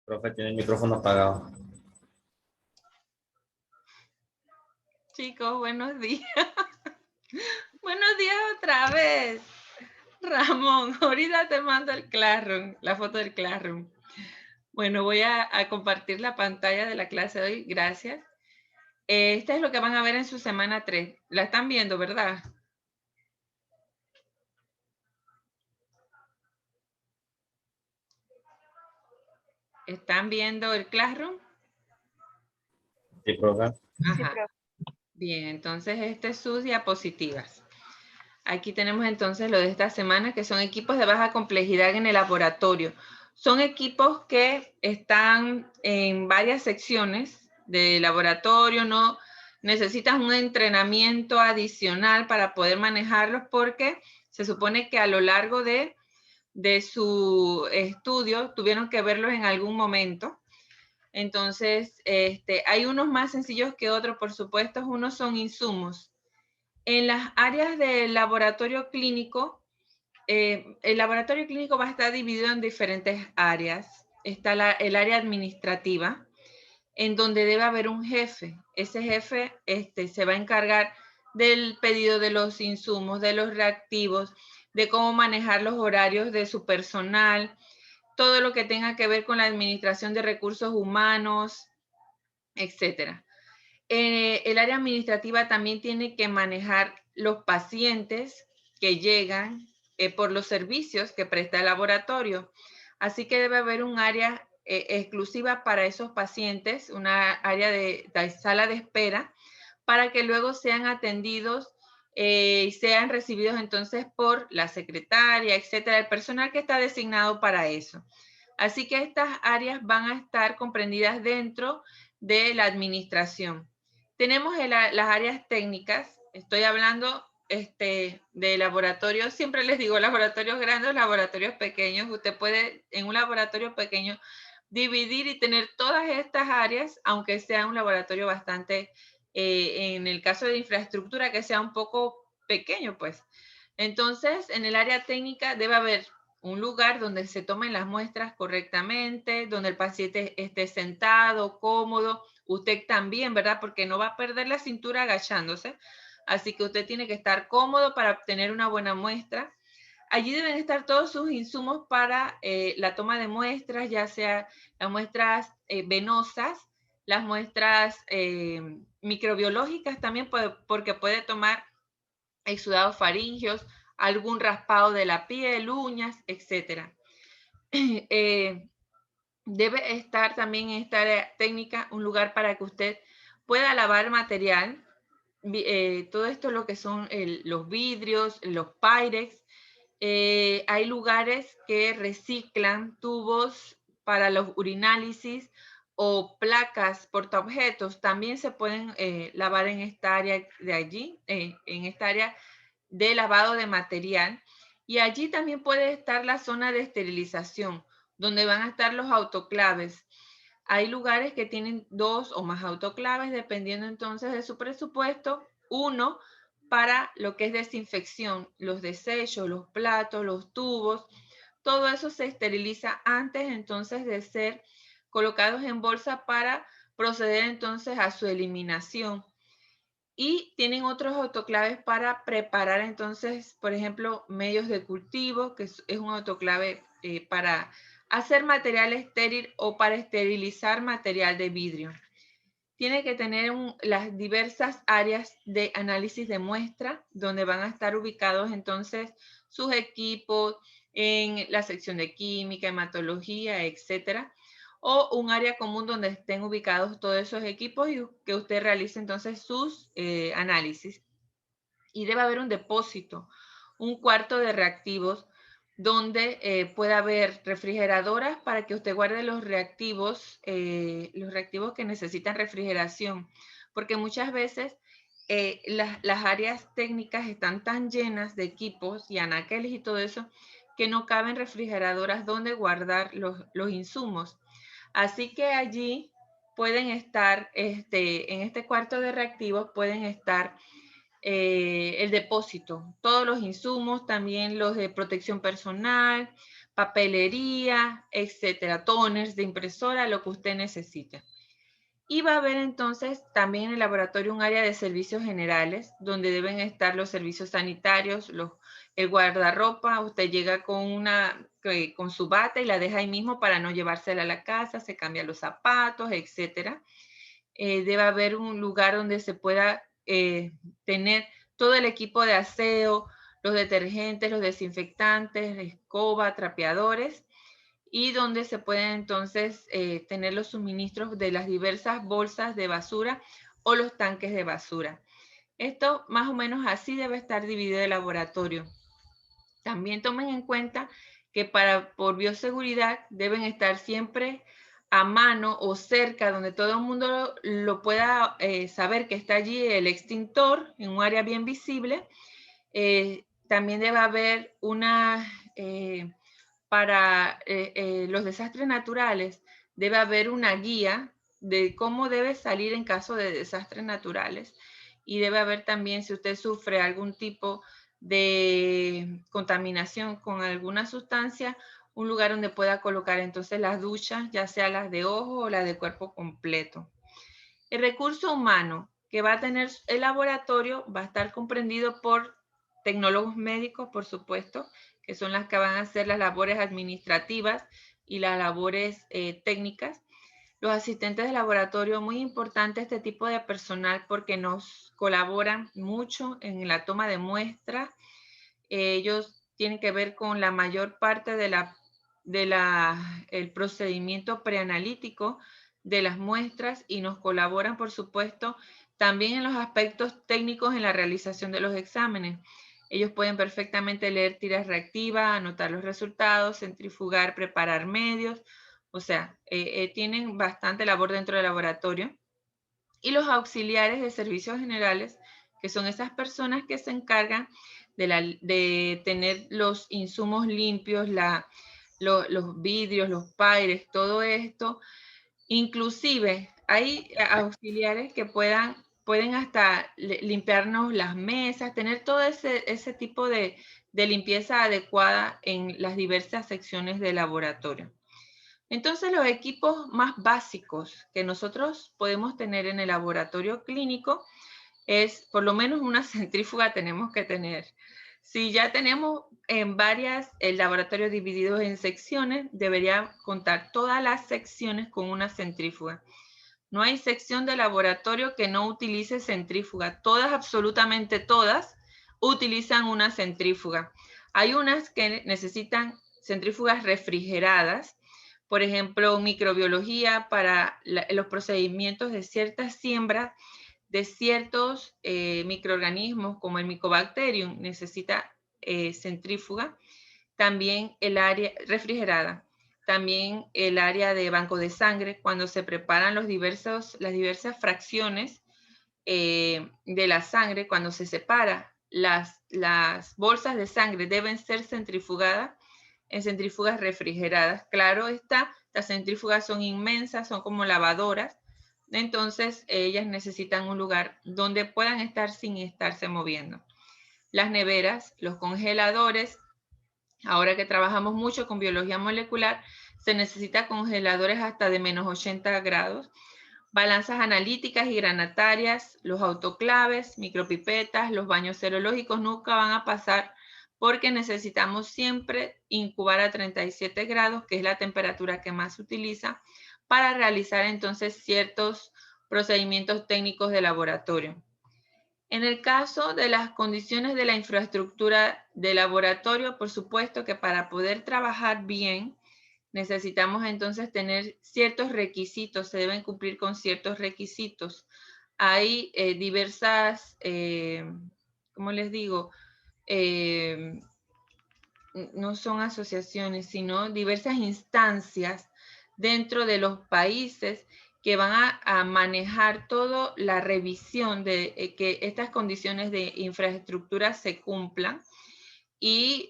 Profe, tiene el micrófono apagado. Chicos, buenos días. Buenos días otra vez. Ramón, ahorita te mando el Classroom, la foto del Classroom. Bueno, voy a compartir la pantalla de la clase de hoy. Gracias. Esta es lo que van a ver en su semana 3. La están viendo, ¿verdad? ¿Están viendo el Classroom? Sí, profe. Ajá. Bien, entonces estas es sus diapositivas. Aquí tenemos entonces lo de esta semana, que son equipos de baja complejidad en el laboratorio. Son equipos que están en varias secciones de laboratorio, no necesitas un entrenamiento adicional para poder manejarlos porque se supone que a lo largo de su estudio tuvieron que verlos en algún momento. Entonces, hay unos más sencillos que otros, por supuesto. Unos son insumos. En las áreas del laboratorio clínico, el laboratorio clínico va a estar dividido en diferentes áreas. Está el área administrativa, en donde debe haber un jefe. Ese jefe se va a encargar del pedido de los insumos, de los reactivos, de cómo manejar los horarios de su personal, todo lo que tenga que ver con la administración de recursos humanos, etcétera. El área administrativa también tiene que manejar los pacientes que llegan por los servicios que presta el laboratorio. Así que debe haber un área exclusiva para esos pacientes, una área de sala de espera, para que luego sean atendidos y sean recibidos entonces por la secretaria, etcétera, el personal que está designado para eso. Así que estas áreas van a estar comprendidas dentro de la administración. Tenemos las áreas técnicas, estoy hablando de laboratorios, siempre les digo laboratorios grandes, laboratorios pequeños. Usted puede en un laboratorio pequeño dividir y tener todas estas áreas, aunque sea un laboratorio bastante, en el caso de infraestructura, que sea un poco pequeño, pues. Entonces, en el área técnica debe haber un lugar donde se tomen las muestras correctamente, donde el paciente esté sentado, cómodo, usted también, ¿verdad? Porque no va a perder la cintura agachándose, así que usted tiene que estar cómodo para obtener una buena muestra. Allí deben estar todos sus insumos para la toma de muestras, ya sea las muestras venosas, las muestras microbiológicas también, porque puede tomar exudados faringios, algún raspado de la piel, uñas, etc. Debe estar también en esta área técnica un lugar para que usted pueda lavar material. Todo esto lo que son los vidrios, los Pyrex. Hay lugares que reciclan tubos para los urinálisis o placas portaobjetos. También se pueden lavar en esta área de allí, en esta área de lavado de material. Y allí también puede estar la zona de esterilización, donde van a estar los autoclaves. Hay lugares que tienen 2 o más autoclaves, dependiendo entonces de su presupuesto. Uno para lo que es desinfección, los desechos, los platos, los tubos, todo eso se esteriliza antes entonces de ser colocados en bolsa para proceder entonces a su eliminación. Y tienen otros autoclaves para preparar entonces, por ejemplo, medios de cultivo, que es un autoclave para hacer material estéril o para esterilizar material de vidrio. Tiene que tener las diversas áreas de análisis de muestra, donde van a estar ubicados entonces sus equipos en la sección de química, hematología, etcétera, o un área común donde estén ubicados todos esos equipos y que usted realice entonces sus análisis. Y debe haber un depósito, un cuarto de reactivos donde puede haber refrigeradoras para que usted guarde los reactivos que necesitan refrigeración, porque muchas veces las áreas técnicas están tan llenas de equipos y anaqueles y todo eso que no caben refrigeradoras donde guardar los insumos. Así que allí pueden estar, en este cuarto de reactivos pueden estar el depósito, todos los insumos, también los de protección personal, papelería, etcétera, toners de impresora, lo que usted necesite. Y va a haber entonces también en el laboratorio un área de servicios generales, donde deben estar los servicios sanitarios, el guardarropa. Usted llega con su bata y la deja ahí mismo para no llevársela a la casa, se cambia los zapatos, etcétera. Debe haber un lugar donde se pueda tener todo el equipo de aseo, los detergentes, los desinfectantes, escoba, trapeadores, y donde se pueden entonces tener los suministros de las diversas bolsas de basura o los tanques de basura. Esto más o menos así debe estar dividido el laboratorio. También tomen en cuenta que por bioseguridad deben estar siempre a mano o cerca donde todo el mundo lo pueda saber que está allí el extintor en un área bien visible. También debe haber para los desastres naturales, debe haber una guía de cómo debe salir en caso de desastres naturales, y debe haber también, si usted sufre algún tipo de contaminación con alguna sustancia, un lugar donde pueda colocar entonces las duchas, ya sea las de ojo o las de cuerpo completo. El recurso humano que va a tener el laboratorio va a estar comprendido por tecnólogos médicos, por supuesto, que son las que van a hacer las labores administrativas y las labores técnicas. Los asistentes de laboratorio, muy importante este tipo de personal porque nos colaboran mucho en la toma de muestras. Ellos tienen que ver con la mayor parte el procedimiento preanalítico de las muestras y nos colaboran, por supuesto, también en los aspectos técnicos en la realización de los exámenes. Ellos pueden perfectamente leer tiras reactivas, anotar los resultados, centrifugar, preparar medios, o sea, tienen bastante labor dentro del laboratorio. Y los auxiliares de servicios generales, que son esas personas que se encargan de tener los insumos limpios, los vidrios, los paires, todo esto. Inclusive hay auxiliares que pueden hasta limpiarnos las mesas, tener todo ese tipo de limpieza adecuada en las diversas secciones del laboratorio. Entonces, los equipos más básicos que nosotros podemos tener en el laboratorio clínico es, por lo menos una centrífuga tenemos que tener. Si ya tenemos el laboratorio dividido en secciones, debería contar todas las secciones con una centrífuga. No hay sección de laboratorio que no utilice centrífuga. Todas, absolutamente todas, utilizan una centrífuga. Hay unas que necesitan centrífugas refrigeradas, por ejemplo, microbiología para los procedimientos de ciertas siembras de ciertos microorganismos como el Mycobacterium necesita centrífuga. También el área refrigerada. También el área de banco de sangre, cuando se preparan las diversas fracciones de la sangre, cuando se separa, las bolsas de sangre deben ser centrifugadas en centrífugas refrigeradas. Claro está, las centrífugas son inmensas, son como lavadoras, entonces ellas necesitan un lugar donde puedan estar sin estarse moviendo. Las neveras, los congeladores, ahora que trabajamos mucho con biología molecular, se necesita congeladores hasta de menos 80 grados, balanzas analíticas y granatarias, los autoclaves, micropipetas, los baños serológicos nunca van a pasar porque necesitamos siempre incubar a 37 grados, que es la temperatura que más se utiliza, para realizar entonces ciertos procedimientos técnicos de laboratorio. En el caso de las condiciones de la infraestructura de laboratorio, por supuesto que para poder trabajar bien, necesitamos entonces tener ciertos requisitos, se deben cumplir con ciertos requisitos. Hay diversas, ¿cómo les digo? No son asociaciones, sino diversas instancias dentro de los países que van a manejar toda la revisión de que estas condiciones de infraestructura se cumplan. Y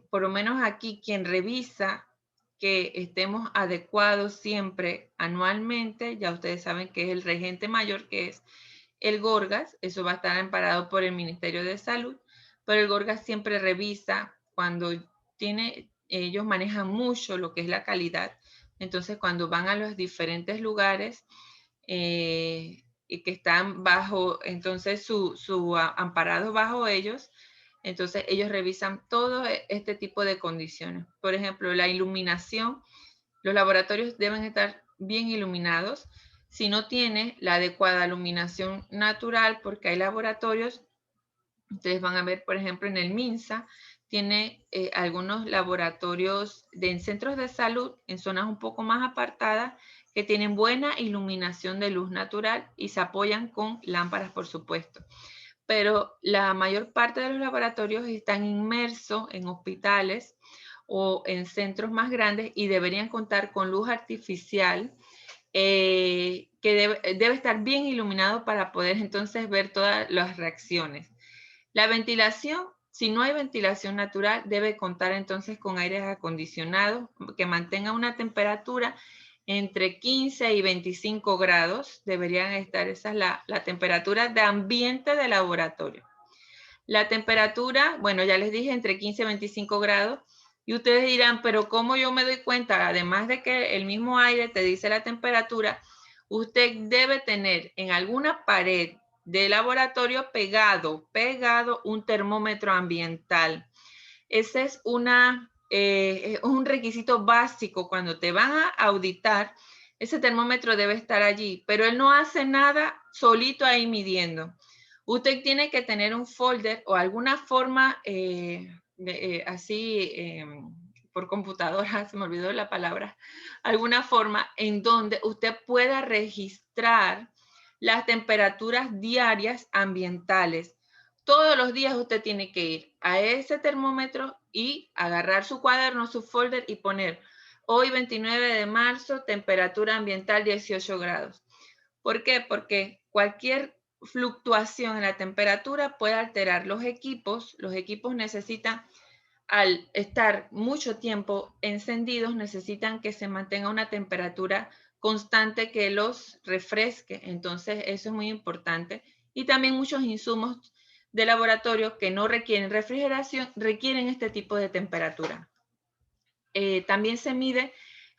por lo menos aquí quien revisa que estemos adecuados siempre anualmente, ya ustedes saben que es el regente mayor, que es el Gorgas, eso va a estar amparado por el Ministerio de Salud, pero el Gorgas siempre revisa cuando tiene ellos manejan mucho lo que es la calidad. Entonces, cuando van a los diferentes lugares y que están bajo, entonces, amparados bajo ellos, entonces ellos revisan todo este tipo de condiciones. Por ejemplo, la iluminación, los laboratorios deben estar bien iluminados. Si no tiene la adecuada iluminación natural, porque hay laboratorios, ustedes van a ver, por ejemplo, en el MINSA, tiene algunos laboratorios en centros de salud, en zonas un poco más apartadas, que tienen buena iluminación de luz natural y se apoyan con lámparas, por supuesto. Pero la mayor parte de los laboratorios están inmersos en hospitales o en centros más grandes y deberían contar con luz artificial que debe estar bien iluminado para poder entonces ver todas las reacciones. La ventilación, si no hay ventilación natural, debe contar entonces con aires acondicionados que mantengan una temperatura entre 15 y 25 grados. Deberían estar, esa es la temperatura de ambiente de laboratorio. La temperatura, bueno, ya les dije, entre 15 y 25 grados. Y ustedes dirán, pero ¿cómo yo me doy cuenta? Además de que el mismo aire te dice la temperatura, usted debe tener en alguna pared de laboratorio pegado un termómetro ambiental. Ese es un requisito básico cuando te van a auditar. Ese termómetro debe estar allí, pero él no hace nada solito ahí midiendo. Usted tiene que tener un folder o alguna forma por computadora, se me olvidó la palabra, alguna forma en donde usted pueda registrar las temperaturas diarias ambientales. Todos los días usted tiene que ir a ese termómetro y agarrar su cuaderno, su folder y poner hoy 29 de marzo, temperatura ambiental 18 grados. ¿Por qué? Porque cualquier fluctuación en la temperatura puede alterar los equipos. Los equipos necesitan, al estar mucho tiempo encendidos, necesitan que se mantenga una temperatura constante que los refresque. Entonces, eso es muy importante. Y también muchos insumos de laboratorio que no requieren refrigeración, requieren este tipo de temperatura. También se mide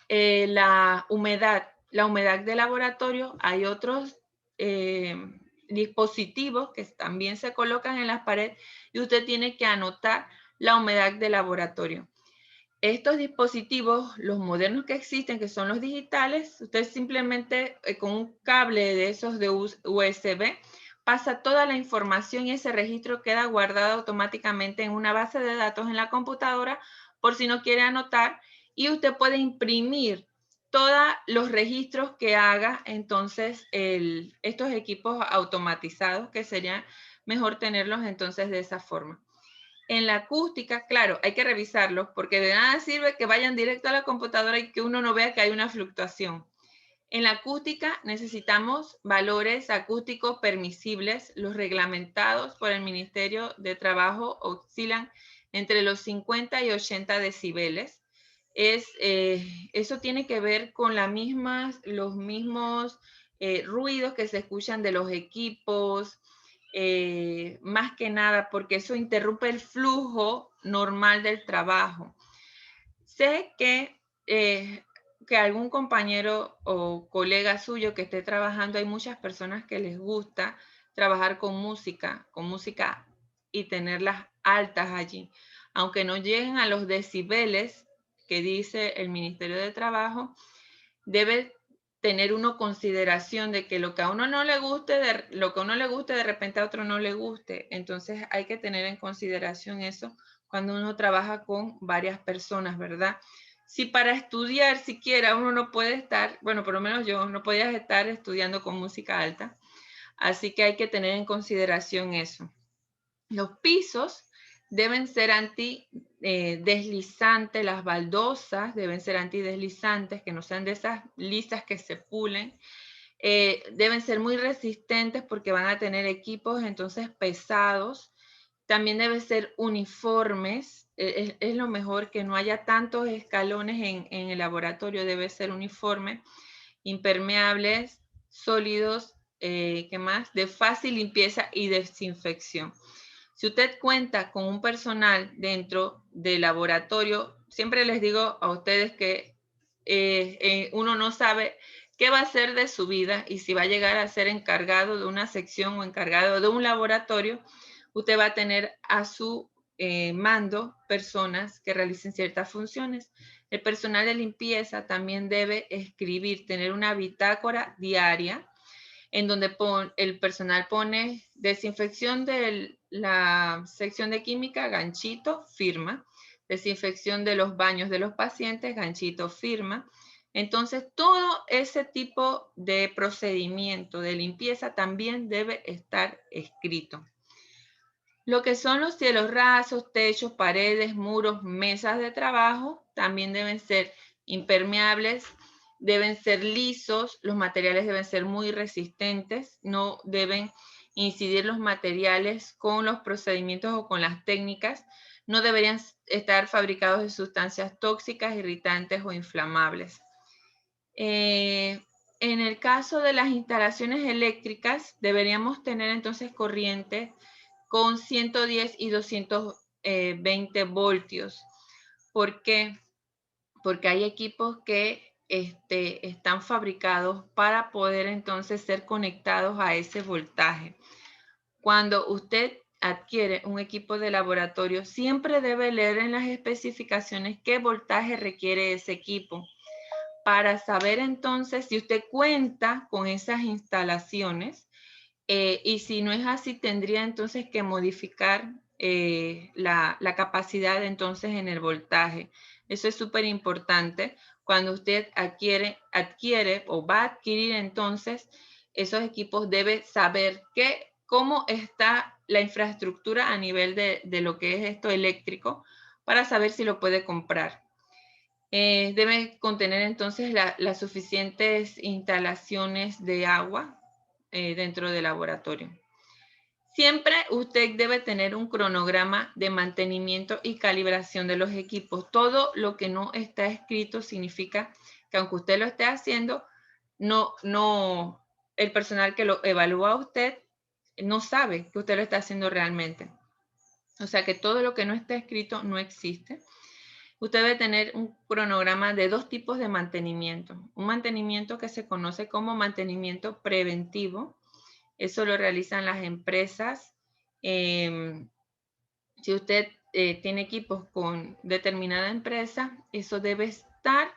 la humedad de laboratorio. Hay otros dispositivos que también se colocan en las paredes y usted tiene que anotar la humedad de laboratorio. Estos dispositivos, los modernos que existen, que son los digitales, usted simplemente con un cable de esos de USB pasa toda la información y ese registro queda guardado automáticamente en una base de datos en la computadora por si no quiere anotar, y usted puede imprimir todos los registros que haga entonces estos equipos automatizados, que sería mejor tenerlos entonces de esa forma. En la acústica, claro, hay que revisarlos porque de nada sirve que vayan directo a la computadora y que uno no vea que hay una fluctuación. En la acústica necesitamos valores acústicos permisibles. Los reglamentados por el Ministerio de Trabajo oscilan entre los 50 y 80 decibeles. Eso tiene que ver con los mismos ruidos que se escuchan de los equipos, más que nada porque eso interrumpe el flujo normal del trabajo. Sé que algún compañero o colega suyo que esté trabajando, hay muchas personas que les gusta trabajar con música y tenerlas altas allí. Aunque no lleguen a los decibeles que dice el Ministerio de Trabajo, debe tener uno consideración de que lo que a uno no le guste, de repente a otro no le guste. Entonces hay que tener en consideración eso cuando uno trabaja con varias personas, ¿verdad? Si para estudiar siquiera uno no puede estar, bueno, por lo menos yo no podía estar estudiando con música alta, así que hay que tener en consideración eso. Los pisos deben ser antideslizantes, las baldosas deben ser antideslizantes, que no sean de esas lisas que se pulen. Deben ser muy resistentes porque van a tener equipos entonces pesados. También deben ser uniformes. Es lo mejor que no haya tantos escalones en el laboratorio, debe ser uniforme, impermeables, sólidos, ¿qué más? De fácil limpieza y desinfección. Si usted cuenta con un personal dentro del laboratorio siempre les digo a ustedes que uno no sabe qué va a hacer de su vida y si va a llegar a ser encargado de una sección o encargado de un laboratorio, usted va a tener a su mando personas que realicen ciertas funciones. El personal de limpieza también debe escribir, tener una bitácora diaria en donde el personal pone desinfección de la sección de química, ganchito, firma. Desinfección de los baños de los pacientes, ganchito, firma. Entonces, todo ese tipo de procedimiento de limpieza también debe estar escrito. Lo que son los cielos rasos, techos, paredes, muros, mesas de trabajo, también deben ser impermeables, deben ser lisos, los materiales deben ser muy resistentes, no deben incidir los materiales con los procedimientos o con las técnicas, no deberían estar fabricados de sustancias tóxicas, irritantes o inflamables. En el caso de las instalaciones eléctricas, deberíamos tener entonces corriente con 110 y 220 voltios. ¿Por qué? Porque hay equipos que están fabricados para poder entonces ser conectados a ese voltaje. Cuando usted adquiere un equipo de laboratorio, siempre debe leer en las especificaciones qué voltaje requiere ese equipo para saber entonces si usted cuenta con esas instalaciones y si no es así, tendría entonces que modificar la capacidad entonces en el voltaje. Eso es súper importante. Cuando usted adquiere o va a adquirir entonces esos equipos, debe saber cómo está la infraestructura a nivel de lo que es esto eléctrico para saber si lo puede comprar. Debe contener entonces las suficientes instalaciones de agua dentro del laboratorio. Siempre usted debe tener un cronograma de mantenimiento y calibración de los equipos. Todo lo que no está escrito significa que aunque usted lo esté haciendo, el personal que lo evalúa a usted no sabe que usted lo está haciendo realmente. O sea que todo lo que no está escrito no existe. Usted debe tener un cronograma de dos tipos de mantenimiento. Un mantenimiento que se conoce como mantenimiento preventivo. Eso lo realizan las empresas. Si usted tiene equipos con determinada empresa, eso debe estar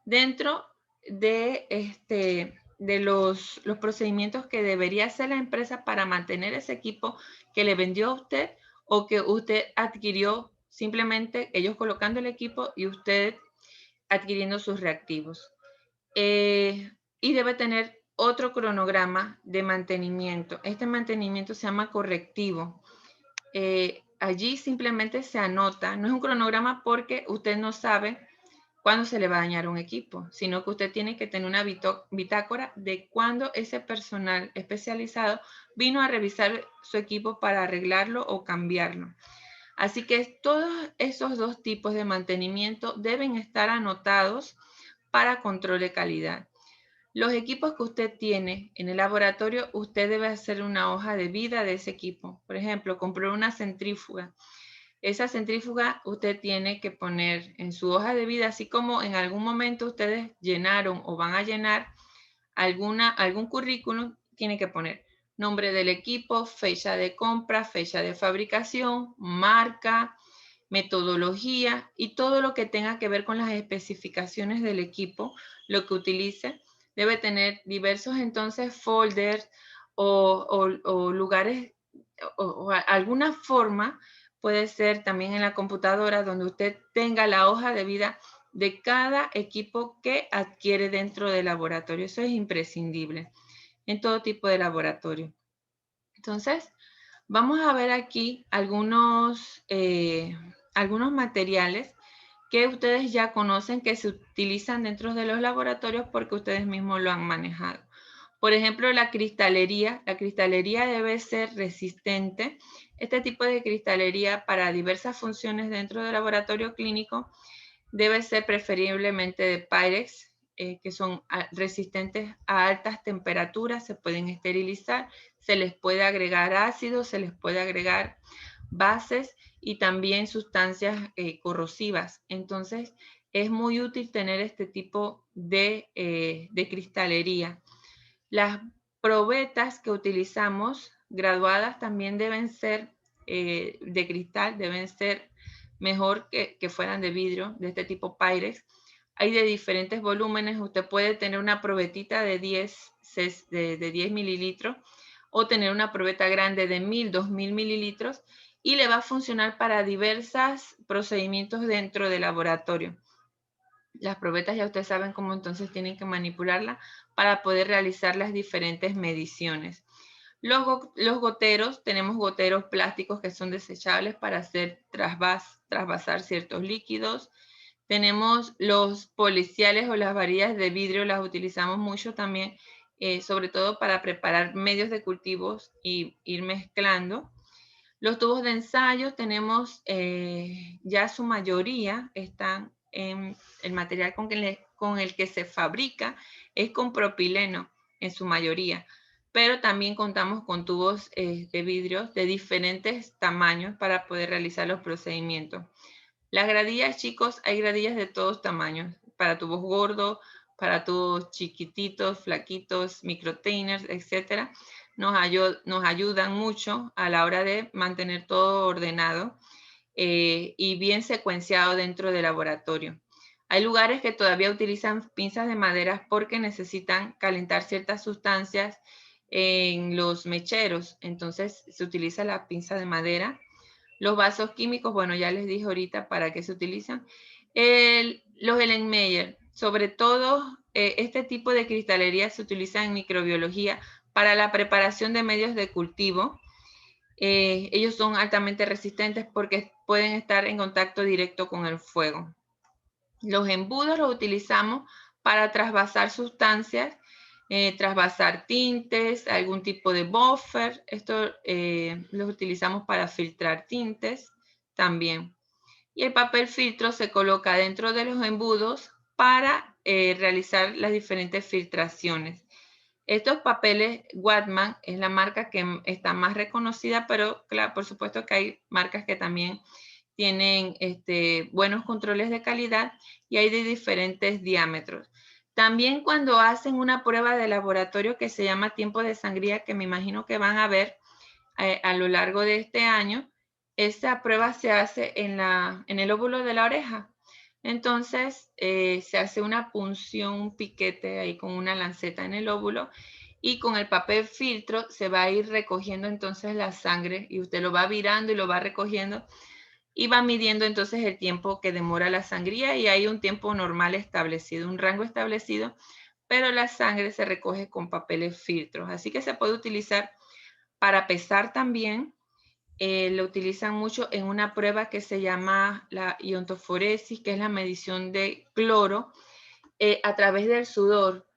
dentro de los procedimientos que debería hacer la empresa para mantener ese equipo que le vendió a usted o que usted adquirió simplemente ellos colocando el equipo y usted adquiriendo sus reactivos. Y debe tener otro cronograma de mantenimiento. Este mantenimiento se llama correctivo. Allí simplemente se anota, no es un cronograma porque usted no sabe cuándo se le va a dañar un equipo, sino que usted tiene que tener una bitácora de cuándo ese personal especializado vino a revisar su equipo para arreglarlo o cambiarlo. Así que todos esos dos tipos de mantenimiento deben estar anotados para control de calidad. Los equipos que usted tiene en el laboratorio, usted debe hacer una hoja de vida de ese equipo. Por ejemplo, compró una centrífuga. Esa centrífuga usted tiene que poner en su hoja de vida, así como en algún momento ustedes llenaron o van a llenar algún currículum, tiene que poner nombre del equipo, fecha de compra, fecha de fabricación, marca, metodología y todo lo que tenga que ver con las especificaciones del equipo, lo que utilice. Debe tener diversos entonces folders o lugares o alguna forma, puede ser también en la computadora donde usted tenga la hoja de vida de cada equipo que adquiere dentro del laboratorio. Eso es imprescindible en todo tipo de laboratorio. Entonces, vamos a ver aquí algunos materiales que ustedes ya conocen que se utilizan dentro de los laboratorios porque ustedes mismos lo han manejado. Por ejemplo, la cristalería. La cristalería debe ser resistente. Este tipo de cristalería para diversas funciones dentro del laboratorio clínico debe ser preferiblemente de Pyrex, que son resistentes a altas temperaturas, se pueden esterilizar, se les puede agregar ácido, se les puede agregar bases y también sustancias corrosivas. Entonces, es muy útil tener este tipo de cristalería. Las probetas que utilizamos graduadas también deben ser de cristal, deben ser mejor que fueran de vidrio, de este tipo Pyrex. Hay de diferentes volúmenes. Usted puede tener una probetita de 10 mililitros o tener una probeta grande de 1000, 2000 mililitros y le va a funcionar para diversos procedimientos dentro del laboratorio. Las probetas ya ustedes saben cómo entonces tienen que manipularla para poder realizar las diferentes mediciones. Los goteros, tenemos goteros plásticos que son desechables para hacer trasvasar ciertos líquidos. Tenemos los policiales o las varillas de vidrio, las utilizamos mucho también, sobre todo para preparar medios de cultivos y ir mezclando. Los tubos de ensayo tenemos ya su mayoría están en el material con el que se fabrica, es con propileno en su mayoría, pero también contamos con tubos de vidrio de diferentes tamaños para poder realizar los procedimientos. Las gradillas, chicos, hay gradillas de todos tamaños, para tubos gordos, para tubos chiquititos, flaquitos, microtainers, etcétera. Nos ayudan mucho a la hora de mantener todo ordenado y bien secuenciado dentro del laboratorio. Hay lugares que todavía utilizan pinzas de madera porque necesitan calentar ciertas sustancias en los mecheros. Entonces se utiliza la pinza de madera. Los vasos químicos, bueno, ya les dije ahorita para qué se utilizan. Los Erlenmeyer, sobre todo este tipo de cristalería se utiliza en microbiología para la preparación de medios de cultivo. Ellos son altamente resistentes porque pueden estar en contacto directo con el fuego. Los embudos los utilizamos para trasvasar sustancias, trasvasar tintes, algún tipo de buffer. Esto los utilizamos para filtrar tintes también. Y el papel filtro se coloca dentro de los embudos para realizar las diferentes filtraciones. Estos papeles Whatman es la marca que está más reconocida, pero claro, por supuesto que hay marcas que también tienen buenos controles de calidad y hay de diferentes diámetros. También cuando hacen una prueba de laboratorio que se llama tiempo de sangría, que me imagino que van a ver a lo largo de este año, esta prueba se hace en el óvulo de la oreja. Entonces, se hace una punción, un piquete ahí con una lanceta en el óvulo y con el papel filtro se va a ir recogiendo entonces la sangre y usted lo va virando y lo va recogiendo y va midiendo entonces el tiempo que demora la sangría y hay un tiempo normal establecido, un rango establecido, pero la sangre se recoge con papeles filtros. Así que se puede utilizar para pesar también. Lo utilizan mucho en una prueba que se llama la iontoforesis, que es la medición de cloro a través del sudor.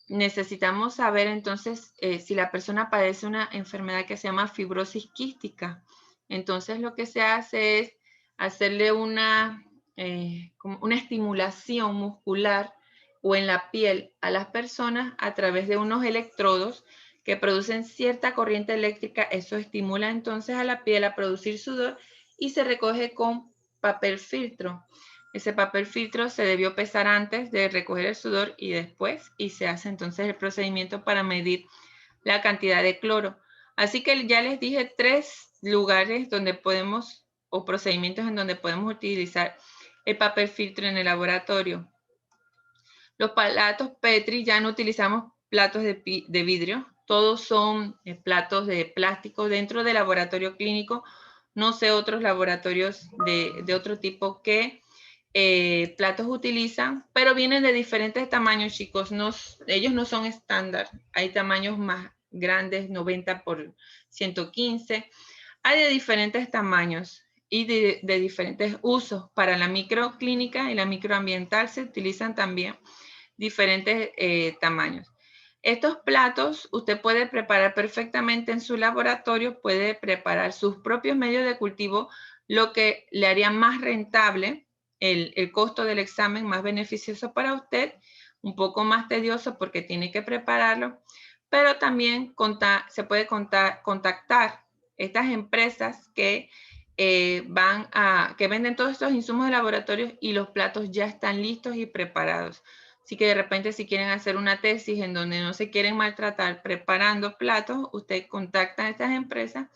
Necesitamos saber entonces si la persona padece una enfermedad que se llama fibrosis quística. Entonces lo que se hace es hacerle una estimulación muscular o en la piel a las personas a través de unos electrodos que producen cierta corriente eléctrica. Eso estimula entonces a la piel a producir sudor y se recoge con papel filtro. Ese papel filtro se debió pesar antes de recoger el sudor y después, y se hace entonces el procedimiento para medir la cantidad de cloro. Así que ya les dije 3 lugares donde podemos, o procedimientos en donde podemos utilizar el papel filtro en el laboratorio. Los platos Petri, ya no utilizamos platos de vidrio, todos son platos de plástico dentro del laboratorio clínico. No sé otros laboratorios de otro tipo que platos utilizan, pero vienen de diferentes tamaños, chicos. Ellos no son estándar. Hay tamaños más grandes, 90 por 115. Hay de diferentes tamaños y de diferentes usos. Para la microclínica y la microambiental se utilizan también diferentes tamaños. Estos platos usted puede preparar perfectamente en su laboratorio, puede preparar sus propios medios de cultivo, lo que le haría más rentable el costo del examen, más beneficioso para usted, un poco más tedioso porque tiene que prepararlo, pero también se puede contactar estas empresas que que venden todos estos insumos de laboratorio y los platos ya están listos y preparados. Así que de repente si quieren hacer una tesis en donde no se quieren maltratar preparando platos, usted contacta a estas empresas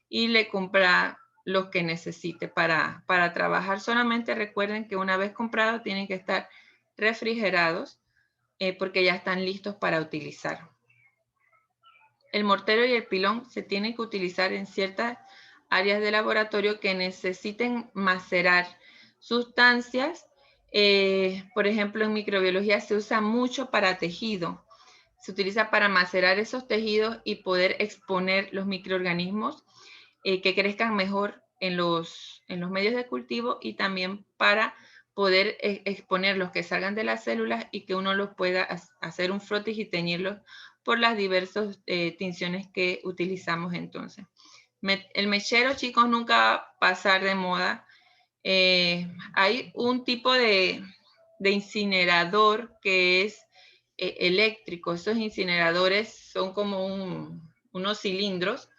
y le compra los que necesite para trabajar. Solamente recuerden que una vez comprados tienen que estar refrigerados porque ya están listos para utilizar. El mortero y el pilón se tienen que utilizar en ciertas áreas de laboratorio que necesiten macerar sustancias. Por ejemplo, en microbiología se usa mucho para tejido. Se utiliza para macerar esos tejidos y poder exponer los microorganismos que crezcan mejor en los medios de cultivo y también para poder exponer los que salgan de las células y que uno los pueda hacer un frotis y teñirlos por las diversas tinciones que utilizamos entonces. El mechero, chicos, nunca va a pasar de moda. Hay un tipo de incinerador que es eléctrico. Esos incineradores son como unos cilindros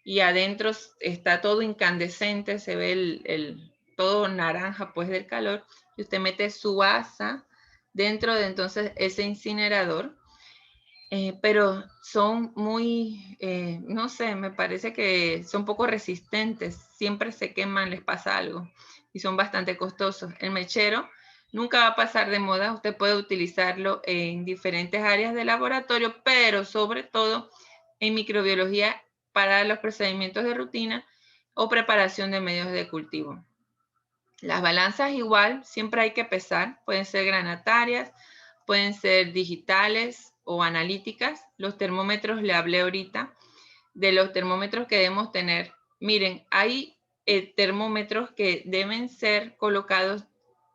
y adentro está todo incandescente, se ve todo naranja pues del calor, y usted mete su asa dentro de entonces ese incinerador, pero son muy, no sé, me parece que son poco resistentes, siempre se queman, les pasa algo, y son bastante costosos. El mechero nunca va a pasar de moda, usted puede utilizarlo en diferentes áreas de laboratorio, pero sobre todo en microbiología para los procedimientos de rutina o preparación de medios de cultivo. Las balanzas igual, siempre hay que pesar, pueden ser granatarias, pueden ser digitales o analíticas. Los termómetros, le hablé ahorita de los termómetros que debemos tener. Miren, hay termómetros que deben ser colocados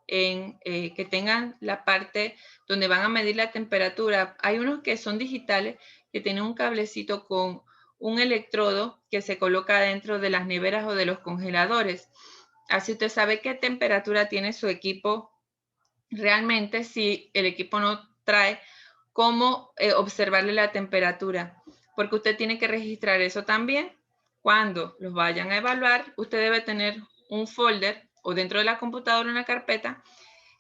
que tengan la parte donde van a medir la temperatura. Hay unos que son digitales, que tienen un cablecito con un electrodo que se coloca dentro de las neveras o de los congeladores. Así usted sabe qué temperatura tiene su equipo realmente. Si el equipo no trae cómo observarle la temperatura, porque usted tiene que registrar eso también. Cuando los vayan a evaluar, usted debe tener un folder o dentro de la computadora una carpeta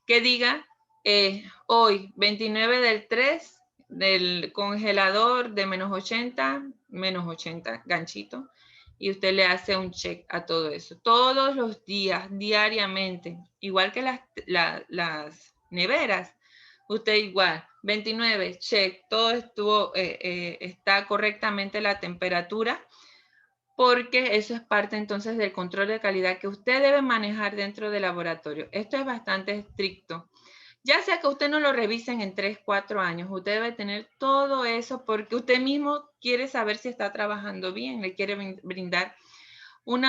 que diga hoy 29 del 3 del congelador de menos 80 ganchito, y usted le hace un check a todo eso. Todos los días, diariamente, igual que las neveras, usted igual, 29, check, todo está correctamente la temperatura, porque eso es parte entonces del control de calidad que usted debe manejar dentro del laboratorio. Esto es bastante estricto. Ya sea que usted no lo revisen en 3, 4 años, usted debe tener todo eso porque usted mismo quiere saber si está trabajando bien, le quiere brindar un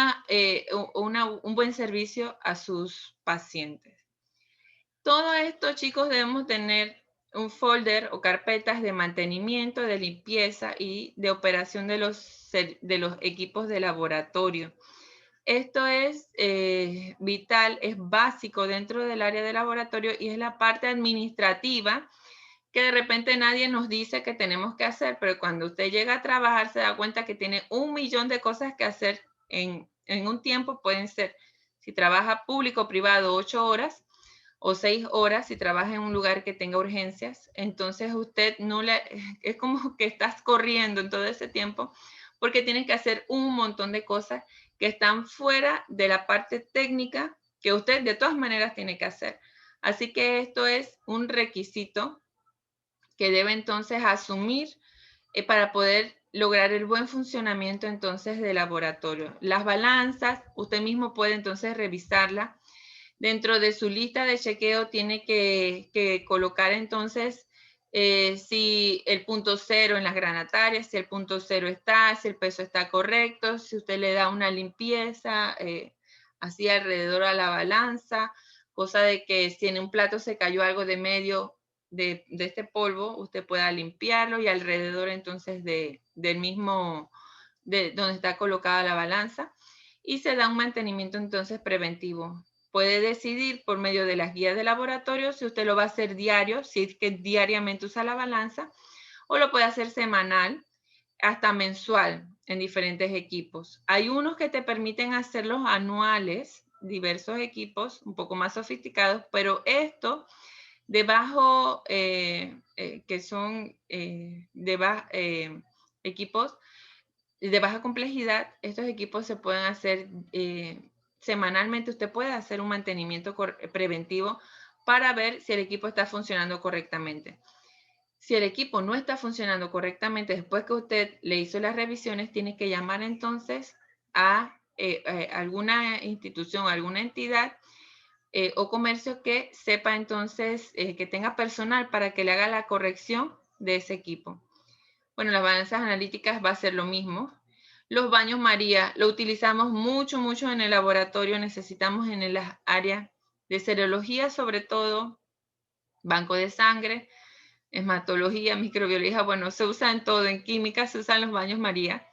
buen servicio a sus pacientes. Todo esto, chicos, debemos tener un folder o carpetas de mantenimiento, de limpieza y de operación de los equipos de laboratorio. Esto es vital, es básico dentro del área de laboratorio y es la parte administrativa que de repente nadie nos dice que tenemos que hacer, pero cuando usted llega a trabajar se da cuenta que tiene 1.000.000 de cosas que hacer en un tiempo. Pueden ser, si trabaja público o privado, 8 horas o 6 horas, si trabaja en un lugar que tenga urgencias. Entonces usted es como que estás corriendo en todo ese tiempo porque tienes que hacer un montón de cosas que están fuera de la parte técnica que usted de todas maneras tiene que hacer. Así que esto es un requisito que debe entonces asumir para poder lograr el buen funcionamiento entonces del laboratorio. Las balanzas, usted mismo puede entonces revisarlas. Dentro de su lista de chequeo tiene que colocar entonces si el punto cero en las granatarias, si el punto cero está, si el peso está correcto, si usted le da una limpieza así alrededor a la balanza, cosa de que si en un plato se cayó algo de medio de este polvo, usted pueda limpiarlo y alrededor entonces del mismo, de donde está colocada la balanza, y se da un mantenimiento entonces preventivo. Puede decidir por medio de las guías de laboratorio si usted lo va a hacer diario, si es que diariamente usa la balanza, o lo puede hacer semanal, hasta mensual en diferentes equipos. Hay unos que te permiten hacerlos anuales, diversos equipos, un poco más sofisticados, pero esto debajo, que son equipos de baja complejidad, estos equipos se pueden hacer semanalmente. Usted puede hacer un mantenimiento preventivo para ver si el equipo está funcionando correctamente. Si el equipo no está funcionando correctamente después que usted le hizo las revisiones, tiene que llamar entonces a alguna institución, alguna entidad o comercio que sepa entonces, que tenga personal para que le haga la corrección de ese equipo. Bueno, las balanzas analíticas va a ser lo mismo. Los baños María lo utilizamos mucho, mucho en el laboratorio. Necesitamos en las áreas de serología, sobre todo, banco de sangre, hematología, microbiología. Bueno, se usa en todo. En química se usan los baños María.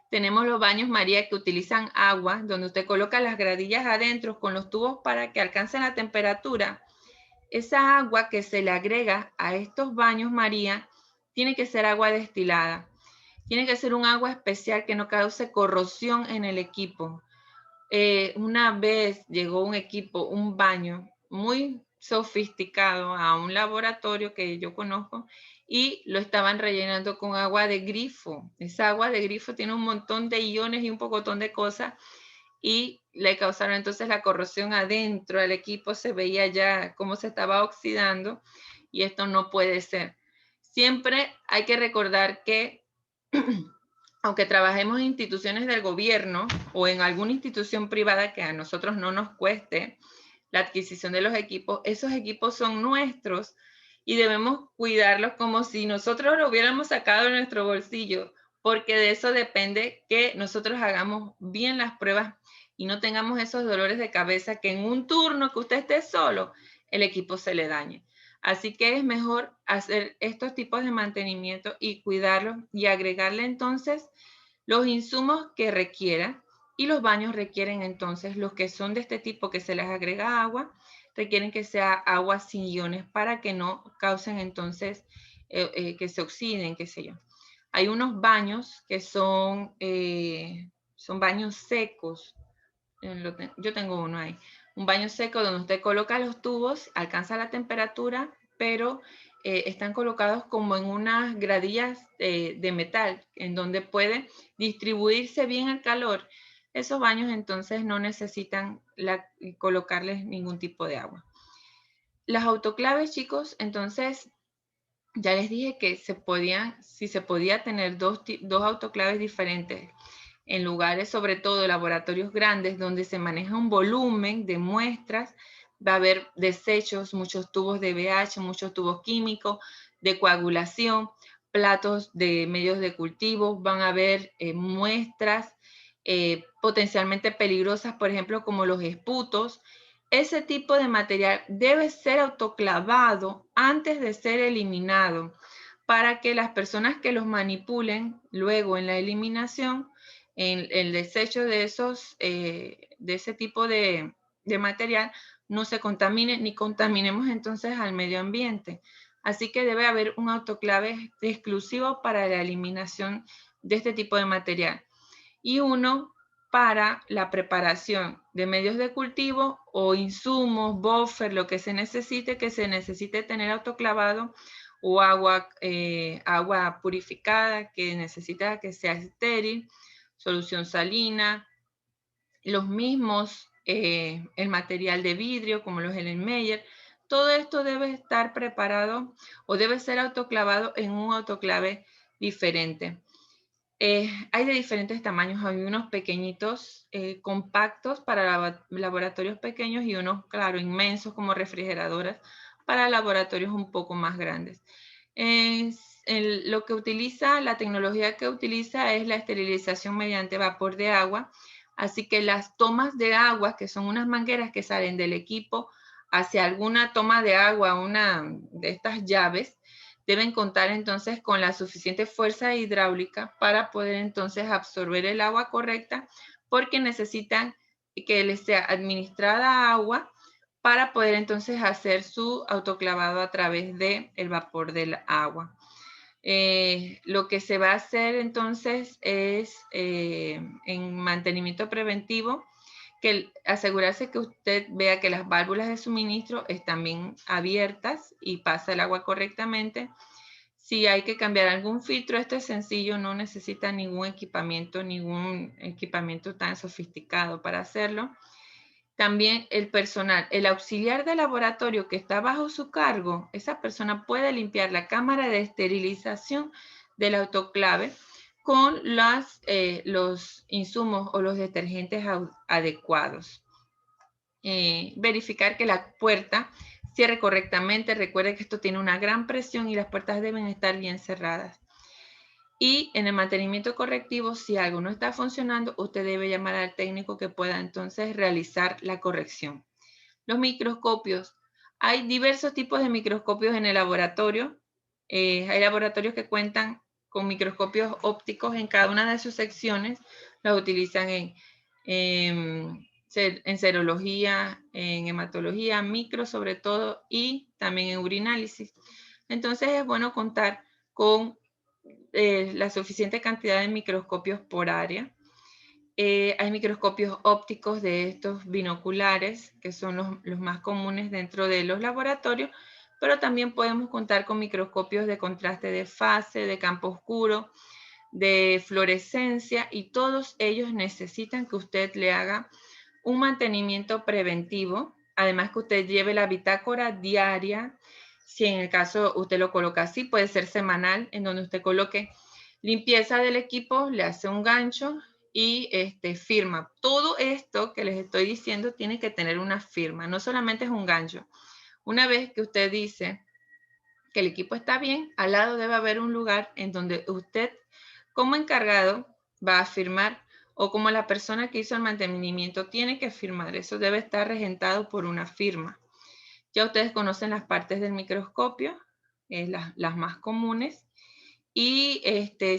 Tenemos los baños María que utilizan agua, donde usted coloca las gradillas adentro con los tubos para que alcancen la temperatura. Esa agua que se le agrega a estos baños María tiene que ser agua destilada. Tiene que ser un agua especial que no cause corrosión en el equipo. Una vez llegó un equipo, un baño muy sofisticado a un laboratorio que yo conozco y lo estaban rellenando con agua de grifo. Esa agua de grifo tiene un montón de iones y un pocotón de cosas y le causaron entonces la corrosión adentro del equipo. Se veía ya cómo se estaba oxidando y esto no puede ser. Siempre hay que recordar que aunque trabajemos en instituciones del gobierno o en alguna institución privada que a nosotros no nos cueste la adquisición de los equipos, esos equipos son nuestros y debemos cuidarlos como si nosotros lo hubiéramos sacado de nuestro bolsillo, porque de eso depende que nosotros hagamos bien las pruebas y no tengamos esos dolores de cabeza que en un turno que usted esté solo, el equipo se le dañe. Así que es mejor hacer estos tipos de mantenimiento y cuidarlos y agregarle entonces los insumos que requiera. Y los baños requieren entonces, los que son de este tipo que se les agrega agua, requieren que sea agua sin iones para que no causen entonces que se oxiden, qué sé yo. Hay unos baños que son baños secos. Yo tengo uno ahí. Un baño seco donde usted coloca los tubos, alcanza la temperatura, pero están colocados como en unas gradillas de metal, en donde puede distribuirse bien el calor. Esos baños entonces no necesitan colocarles ningún tipo de agua. Las autoclaves, chicos, entonces ya les dije que si se podía tener dos autoclaves diferentes en lugares, sobre todo laboratorios grandes, donde se maneja un volumen de muestras. Va a haber desechos, muchos tubos de BH, muchos tubos químicos, de coagulación, platos de medios de cultivo, van a haber muestras potencialmente peligrosas, por ejemplo, como los esputos. Ese tipo de material debe ser autoclavado antes de ser eliminado para que las personas que los manipulen luego en la eliminación, en el desecho de ese tipo de material, no se contamine ni contaminemos entonces al medio ambiente. Así que debe haber un autoclave exclusivo para la eliminación de este tipo de material y uno para la preparación de medios de cultivo o insumos, buffer, lo que se necesite tener autoclavado, o agua purificada que necesita que sea estéril, solución salina, los mismos, el material de vidrio como los Erlenmeyer. Todo esto debe estar preparado o debe ser autoclavado en un autoclave diferente. Hay de diferentes tamaños, hay unos pequeñitos, compactos para laboratorios pequeños y unos, claro, inmensos como refrigeradoras para laboratorios un poco más grandes. La tecnología que utiliza es la esterilización mediante vapor de agua, así que las tomas de agua, que son unas mangueras que salen del equipo hacia alguna toma de agua, una de estas llaves, deben contar entonces con la suficiente fuerza hidráulica para poder entonces absorber el agua correcta, porque necesitan que les sea administrada agua para poder entonces hacer su autoclavado a través del vapor del agua. Lo que se va a hacer entonces es en mantenimiento preventivo, que asegurarse que usted vea que las válvulas de suministro están bien abiertas y pasa el agua correctamente. Si hay que cambiar algún filtro, esto es sencillo, no necesita ningún equipamiento tan sofisticado para hacerlo. También el personal, el auxiliar de laboratorio que está bajo su cargo, esa persona puede limpiar la cámara de esterilización del autoclave con los insumos o los detergentes adecuados. Verificar que la puerta cierre correctamente. Recuerde que esto tiene una gran presión y las puertas deben estar bien cerradas. Y en el mantenimiento correctivo, si algo no está funcionando, usted debe llamar al técnico que pueda entonces realizar la corrección. Los microscopios. Hay diversos tipos de microscopios en el laboratorio. Hay laboratorios que cuentan con microscopios ópticos en cada una de sus secciones. Los utilizan en serología, en hematología, micro sobre todo, y también en urinálisis. Entonces es bueno contar con la suficiente cantidad de microscopios por área. Hay microscopios ópticos de estos binoculares, que son los más comunes dentro de los laboratorios, pero también podemos contar con microscopios de contraste de fase, de campo oscuro, de fluorescencia, y todos ellos necesitan que usted le haga un mantenimiento preventivo, además que usted lleve la bitácora diaria. Si en el caso usted lo coloca así, puede ser semanal, en donde usted coloque limpieza del equipo, le hace un gancho y firma. Todo esto que les estoy diciendo tiene que tener una firma, no solamente es un gancho. Una vez que usted dice que el equipo está bien, al lado debe haber un lugar en donde usted, como encargado, va a firmar, o como la persona que hizo el mantenimiento tiene que firmar. Eso debe estar regentado por una firma. Ya ustedes conocen las partes del microscopio, las más comunes, y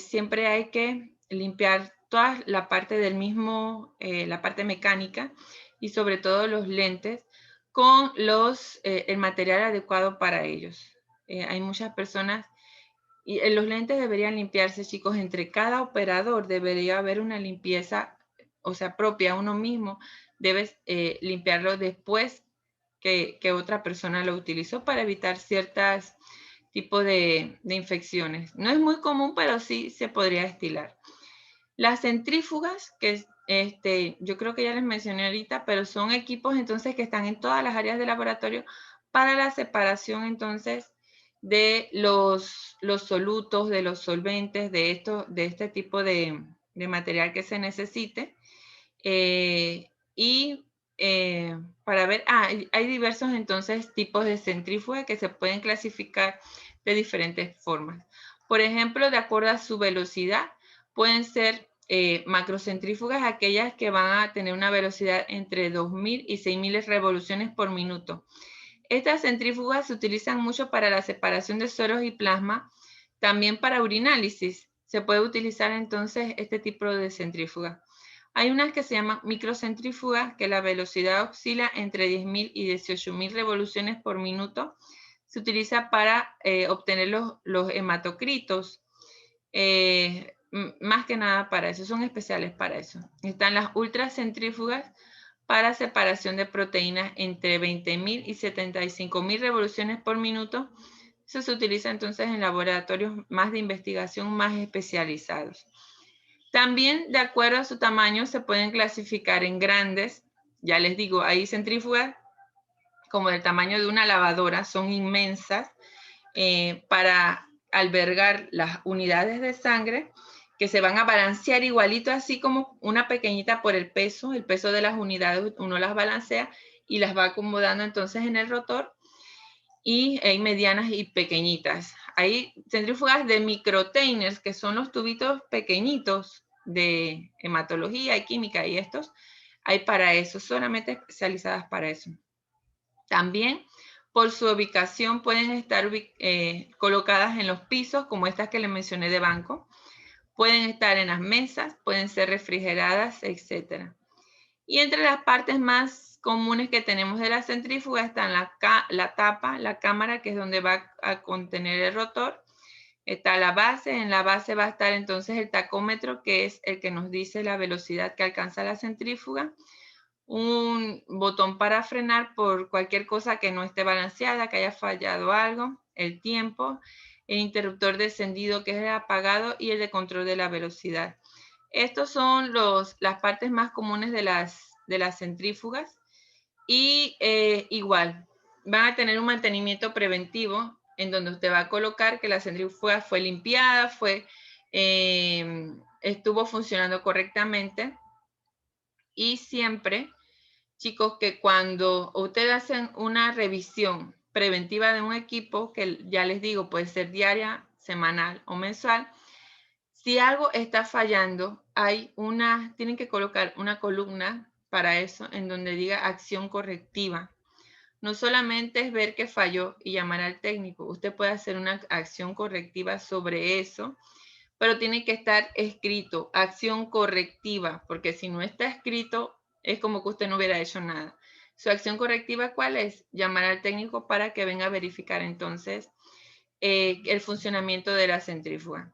siempre hay que limpiar toda la parte del mismo, la parte mecánica, y sobre todo los lentes, con el material adecuado para ellos. Hay muchas personas, y los lentes deberían limpiarse, chicos, entre cada operador debería haber una limpieza, o sea, propia. Uno mismo debe limpiarlo después que otra persona lo utilizó, para evitar ciertos tipos de infecciones. No es muy común, pero sí se podría estilar. Las centrífugas, que yo creo que ya les mencioné ahorita, pero son equipos entonces que están en todas las áreas del laboratorio para la separación entonces de los solutos, de los solventes, de este tipo de material que se necesite. Para ver, hay diversos entonces tipos de centrífuga que se pueden clasificar de diferentes formas. Por ejemplo, de acuerdo a su velocidad, pueden ser macrocentrífugas, aquellas que van a tener una velocidad entre 2000 y 6000 revoluciones por minuto. Estas centrífugas se utilizan mucho para la separación de sueros y plasma, también para urinálisis. Se puede utilizar entonces este tipo de centrífuga. Hay unas que se llaman microcentrífugas, que la velocidad oscila entre 10.000 y 18.000 revoluciones por minuto. Se utiliza para obtener los hematocritos. Más que nada para eso, son especiales para eso. Están las ultracentrífugas para separación de proteínas entre 20.000 y 75.000 revoluciones por minuto. Eso se utiliza entonces en laboratorios más de investigación, más especializados. También, de acuerdo a su tamaño, se pueden clasificar en grandes. Ya les digo, hay centrífugas como del tamaño de una lavadora, son inmensas, para albergar las unidades de sangre, que se van a balancear igualito, así como una pequeñita por el peso de las unidades. Uno las balancea y las va acomodando entonces en el rotor. Y hay medianas y pequeñitas. Hay centrífugas de microtainers, que son los tubitos pequeñitos de hematología y química, y estos hay para eso, solamente especializadas para eso. También, por su ubicación, pueden estar colocadas en los pisos, como estas que les mencioné de banco. Pueden estar en las mesas, pueden ser refrigeradas, etc. Y entre las partes más comunes que tenemos de la centrífuga están la tapa, la cámara, que es donde va a contener el rotor, Está la base, en la base va a estar entonces el tacómetro, que es el que nos dice la velocidad que alcanza la centrífuga, un botón para frenar por cualquier cosa que no esté balanceada, que haya fallado algo, el tiempo, el interruptor de encendido, que es el apagado, y el de control de la velocidad. Estos son las partes más comunes de las centrífugas. Y igual, van a tener un mantenimiento preventivo en donde usted va a colocar que la centrífuga fue limpiada, estuvo funcionando correctamente. Y siempre, chicos, que cuando ustedes hacen una revisión preventiva de un equipo, que ya les digo, puede ser diaria, semanal o mensual, si algo está fallando, tienen que colocar una columna para eso en donde diga acción correctiva. No solamente es ver que falló y llamar al técnico, usted puede hacer una acción correctiva sobre eso, pero tiene que estar escrito, acción correctiva, porque si no está escrito, es como que usted no hubiera hecho nada. Su acción correctiva, ¿cuál es? Llamar al técnico para que venga a verificar entonces el funcionamiento de la centrífuga.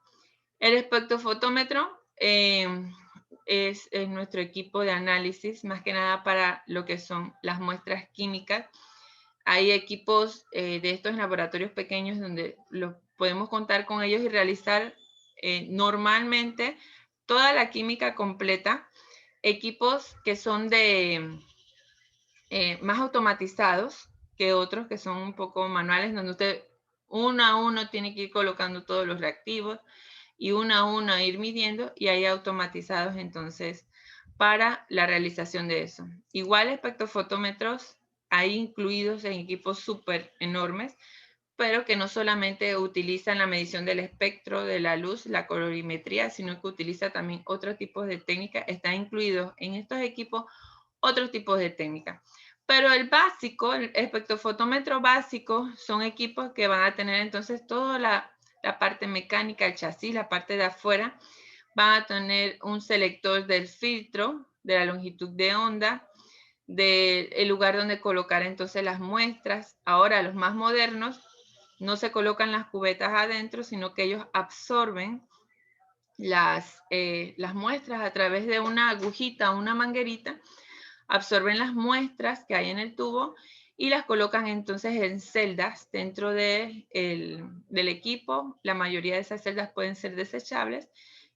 El espectrofotómetro es nuestro equipo de análisis, más que nada para lo que son las muestras químicas. Hay equipos de estos laboratorios pequeños donde podemos contar con ellos y realizar normalmente toda la química completa. Equipos que son más automatizados que otros que son un poco manuales, donde usted uno a uno tiene que ir colocando todos los reactivos y uno a uno ir midiendo, y hay automatizados entonces para la realización de eso. Igual espectrofotómetros hay incluidos en equipos súper enormes, pero que no solamente utilizan la medición del espectro de la luz, la colorimetría, sino que utiliza también otros tipos de técnicas. Están incluidos en estos equipos otros tipos de técnicas. Pero el básico, el espectrofotómetro básico, son equipos que van a tener entonces toda la parte mecánica, el chasis, la parte de afuera. Van a tener un selector del filtro, de la longitud de onda, del lugar donde colocar entonces las muestras. Ahora los más modernos no se colocan las cubetas adentro, sino que ellos absorben las muestras a través de una agujita o una manguerita, absorben las muestras que hay en el tubo y las colocan entonces en celdas dentro del equipo. La mayoría de esas celdas pueden ser desechables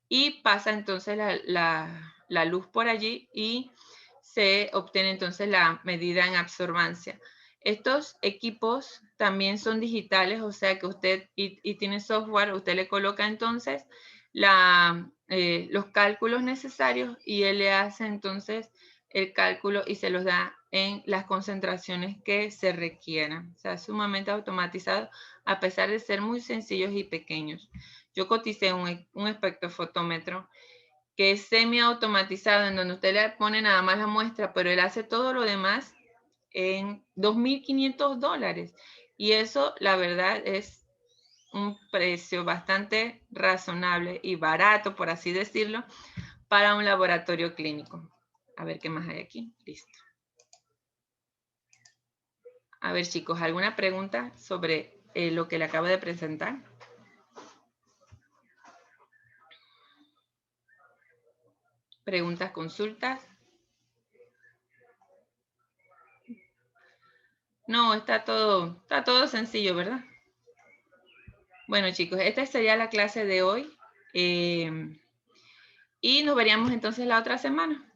y pasa entonces la luz por allí y se obtiene entonces la medida en absorbancia. Estos equipos también son digitales, o sea que usted y tiene software, usted le coloca entonces los cálculos necesarios y él le hace entonces el cálculo y se los da en las concentraciones que se requieran. O sea, sumamente automatizado, a pesar de ser muy sencillos y pequeños. Yo coticé un espectrofotómetro que es semi-automatizado, en donde usted le pone nada más la muestra, pero él hace todo lo demás en $2,500. Y eso, la verdad, es un precio bastante razonable y barato, por así decirlo, para un laboratorio clínico. A ver qué más hay aquí. Listo. A ver, chicos, ¿alguna pregunta sobre lo que le acabo de presentar? ¿Preguntas, consultas? No, está todo sencillo, ¿verdad? Bueno, chicos, esta sería la clase de hoy. Y nos veríamos entonces la otra semana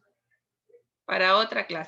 para otra clase.